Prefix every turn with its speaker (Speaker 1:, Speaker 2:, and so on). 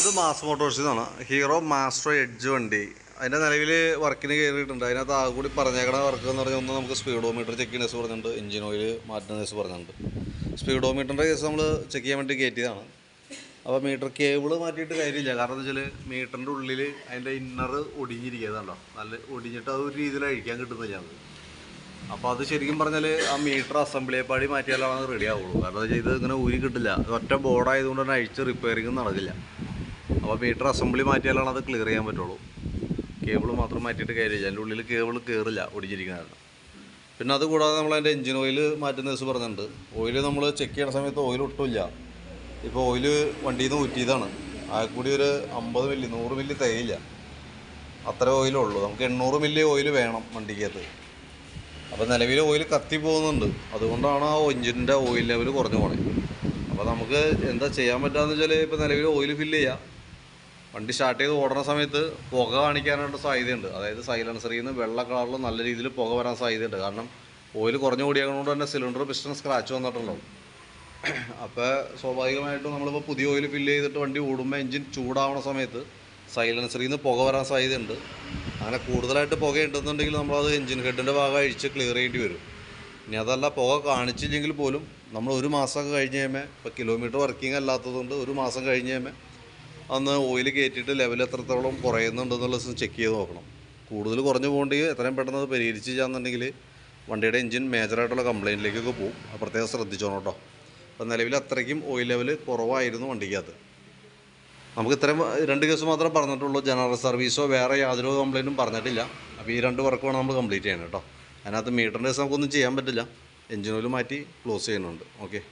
Speaker 1: ഇത് മാസ് മോട്ടോഴ്സിൽ നിന്നാണ് hero master edge വണ്ടി. അതിൻ്റെ നിലവിൽ വർക്കിന് കയറിയിട്ടുണ്ട്. അതിനകത്ത് ആകെ കൂടി പറഞ്ഞേക്കണ വർക്ക് എന്ന് പറഞ്ഞാൽ ഒന്ന് നമുക്ക് സ്പീഡോമീറ്റർ ചെക്ക് ചെയ്യുന്ന കേസ് പറഞ്ഞിട്ടുണ്ട്, എഞ്ചിൻ ഓയിൽ മാറ്റുന്ന കേസ് പറഞ്ഞിട്ടുണ്ട്. സ്പീഡോമീറ്ററിൻ്റെ കേസ് നമ്മൾ ചെക്ക് ചെയ്യാൻ വേണ്ടി കയറ്റിയതാണ്. അപ്പോൾ മീറ്റർ കേബിള് മാറ്റിയിട്ട് കാര്യമില്ല. കാരണം എന്താ വെച്ചാൽ മീറ്ററിൻ്റെ ഉള്ളിൽ അതിൻ്റെ ഇന്നർ ഒടിഞ്ഞിരിക്കുന്നതുണ്ടോ, നല്ല ഒടിഞ്ഞിട്ട് അത് ഒരു രീതിയിൽ അഴിക്കാൻ കിട്ടുന്നില്ല. അപ്പോൾ അത് ശരിക്കും പറഞ്ഞാൽ ആ മീറ്റർ അസംബ്ലിയെ പാടി മാറ്റിയാലാണ് അത് റെഡി ആവുള്ളൂ. കാരണം എന്താ വെച്ചാൽ ഇത് ഇങ്ങനെ ഊരി കിട്ടില്ല. ഒറ്റ ബോർഡായതുകൊണ്ട് തന്നെ അഴിച്ച് റിപ്പയറിങ് നടക്കില്ല. അപ്പോൾ മീറ്റർ അസംബ്ലി മാറ്റിയാലാണ് അത് ക്ലിയർ ചെയ്യാൻ പറ്റുള്ളൂ. കേബിൾ മാത്രം മാറ്റിയിട്ട് കാര്യമില്ല, അതിൻ്റെ ഉള്ളിൽ കേബിൾ കയറില്ല ഒടിഞ്ഞിരിക്കുന്നതാണ്. പിന്നെ അതുകൂടാതെ നമ്മൾ അതിൻ്റെ എഞ്ചിൻ ഓയിൽ മാറ്റുന്ന ദിവസം പറഞ്ഞിട്ടുണ്ട്. ഓയിൽ നമ്മൾ ചെക്ക് ചെയ്യുന്ന സമയത്ത് ഓയിൽ ഒട്ടുമില്ല. ഇപ്പോൾ ഓയിൽ വണ്ടിയിൽ നിന്ന് ഊറ്റിയതാണ്. ആകെ കൂടി ഒരു 50 മില്ലി 100 മില്ലി തികയില്ല, അത്ര ഓയിലുള്ളൂ. നമുക്ക് 800 മില്ലി ഓയിൽ വേണം വണ്ടിക്കകത്ത്. അപ്പോൾ നിലവിൽ ഓയിൽ കത്തി പോകുന്നുണ്ട്. അതുകൊണ്ടാണ് ആ എഞ്ചിൻ്റെ ഓയിൽ ലെവൽ കുറഞ്ഞു പോണേ. അപ്പോൾ നമുക്ക് എന്താ ചെയ്യാൻ പറ്റുകയെന്ന് വെച്ചാൽ ഇപ്പോൾ നിലവിൽ ഓയിൽ ഫില്ല് ചെയ്യുക. വണ്ടി സ്റ്റാർട്ട് ചെയ്ത് ഓടുന്ന സമയത്ത് പുക കാണിക്കാനായിട്ട് സാധ്യതയുണ്ട്. അതായത് സൈലൻസറിൽ നിന്ന് വെള്ള കളറിൽ നല്ല രീതിയിൽ പുക വരാൻ സാധ്യതയുണ്ട്. കാരണം ഓയിൽ കുറഞ്ഞു കൂടിയായതുകൊണ്ട് തന്നെ സിലിണ്ടർ പിസ്റ്റൺ സ്ക്രാച്ച് വന്നിട്ടുണ്ടാവും. അപ്പോൾ സ്വാഭാവികമായിട്ടും നമ്മളിപ്പോൾ പുതിയ ഓയിൽ ഫില്ല് ചെയ്തിട്ട് വണ്ടി ഓടുമ്പോൾ എഞ്ചിൻ ചൂടാവുന്ന സമയത്ത് സൈലൻസറിൽ നിന്ന് പുക വരാൻ സാധ്യതയുണ്ട്. അങ്ങനെ കൂടുതലായിട്ട് പുക ഉണ്ടെന്നുണ്ടെങ്കിൽ നമ്മളത് എഞ്ചിൻ ഹെഡിൻ്റെ ഭാഗം അഴിച്ച് ക്ലിയർ ചെയ്യേണ്ടി വരും. ഇനി അതല്ല പുക കാണിച്ചില്ലെങ്കിൽ പോലും നമ്മൾ ഒരു മാസമൊക്കെ കഴിഞ്ഞ് കഴിയുമ്പോൾ, ഇപ്പോൾ കിലോമീറ്റർ വർക്കിംഗ് അല്ലാത്തതുകൊണ്ട് ഒരു മാസം കഴിഞ്ഞ് കഴിയുമ്പോൾ അന്ന് ഓയിൽ കയറ്റിയിട്ട് ലെവൽ എത്രത്തോളം കുറയുന്നുണ്ടെന്നുള്ള ചെക്ക് ചെയ്ത് നോക്കണം. കൂടുതൽ കുറഞ്ഞു പോകണമെങ്കിൽ എത്രയും പെട്ടെന്ന് അത് പരിഹരിച്ച് ചെയ്യാന്നുണ്ടെങ്കിൽ വണ്ടിയുടെ എഞ്ചിൻ മേജറായിട്ടുള്ള കംപ്ലയിൻറ്റിലേക്കൊക്കെ പോകും. അത് പ്രത്യേകം ശ്രദ്ധിച്ചോണം കേട്ടോ. അപ്പോൾ നിലവിൽ അത്രയ്ക്കും ഓയിൽ ലെവൽ കുറവായിരുന്നു വണ്ടിക്കകത്ത്. നമുക്ക് ഇത്രയും 2 കേസ് മാത്രമേ പറഞ്ഞിട്ടുള്ളൂ. ജനറൽ സർവീസോ വേറെ യാതൊരു കംപ്ലയിൻറ്റും പറഞ്ഞിട്ടില്ല. അപ്പോൾ ഈ 2 വർക്കുമാണ് നമ്മൾ കംപ്ലീറ്റ് ചെയ്യണം കേട്ടോ. അതിനകത്ത് മീറ്ററിൻ്റെ കേസ് നമുക്കൊന്നും ചെയ്യാൻ പറ്റില്ല. എഞ്ചിൻ ഓയിൽ മാറ്റി ക്ലോസ് ചെയ്യുന്നുണ്ട്. ഓക്കെ.